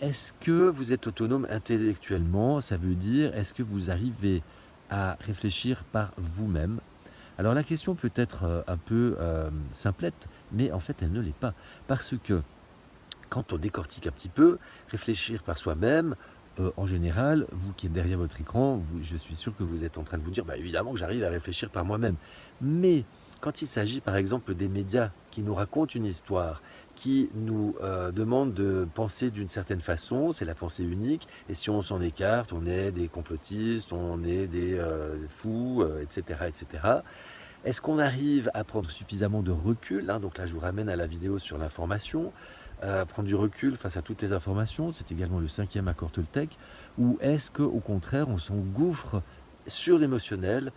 est-ce que vous êtes autonome intellectuellement? Ça veut dire, est-ce que vous arrivez à réfléchir par vous-même? Alors la question peut être, un peu, simplette, mais en fait elle ne l'est pas. Parce que quand on décortique un petit peu, réfléchir par soi-même, en général, vous qui êtes derrière votre écran, je suis sûr que vous êtes en train de vous dire: «Bah, évidemment que j'arrive à réfléchir par moi-même». Mais quand il s'agit, par exemple, des médias qui nous racontent une histoire, qui nous, demandent de penser d'une certaine façon, c'est la pensée unique et si on s'en écarte, on est des complotistes, on est des, fous, et cetera et cetera. Est-ce qu'on arrive à prendre suffisamment de recul, hein, donc là, je vous ramène à la vidéo sur l'information, prendre du recul face à toutes les informations, c'est également le 5e accord Toltec, ou est-ce qu'au contraire, on s'engouffre sur l'émotionnel,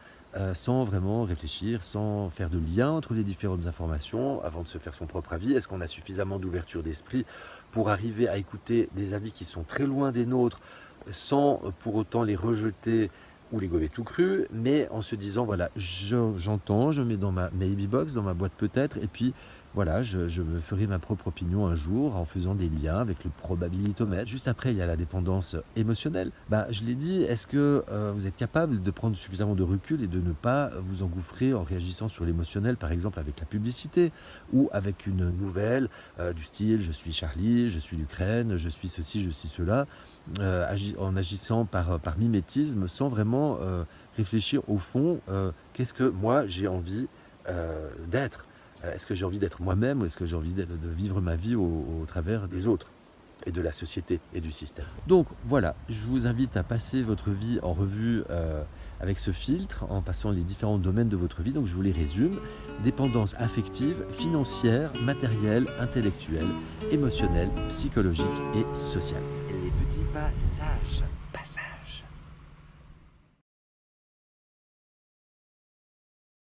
sans vraiment réfléchir, sans faire de lien entre les différentes informations avant de se faire son propre avis? Est-ce qu'on a suffisamment d'ouverture d'esprit pour arriver à écouter des avis qui sont très loin des nôtres, sans pour autant les rejeter ou les gober tout cru, mais en se disant voilà, j'entends, je mets dans ma maybe box, dans ma boîte peut-être, et puis voilà, je me ferai ma propre opinion un jour en faisant des liens avec le probabilitomètre. Juste après, il y a la dépendance émotionnelle. Bah, je l'ai dit, est-ce que vous êtes capable de prendre suffisamment de recul et de ne pas vous engouffrer en réagissant sur l'émotionnel, par exemple avec la publicité ou avec une nouvelle du style je suis Charlie, je suis l'Ukraine, je suis ceci, je suis cela, en agissant par mimétisme sans vraiment réfléchir au fond, qu'est-ce que moi j'ai envie d'être? Est-ce que j'ai envie d'être moi-même ou est-ce que j'ai envie de vivre ma vie au travers des autres et de la société et du système? Donc voilà, je vous invite à passer votre vie en revue avec ce filtre, en passant les différents domaines de votre vie. Donc je vous les résume: dépendance affective, financière, matérielle, intellectuelle, émotionnelle, psychologique et sociale. Les petits passages. Passages.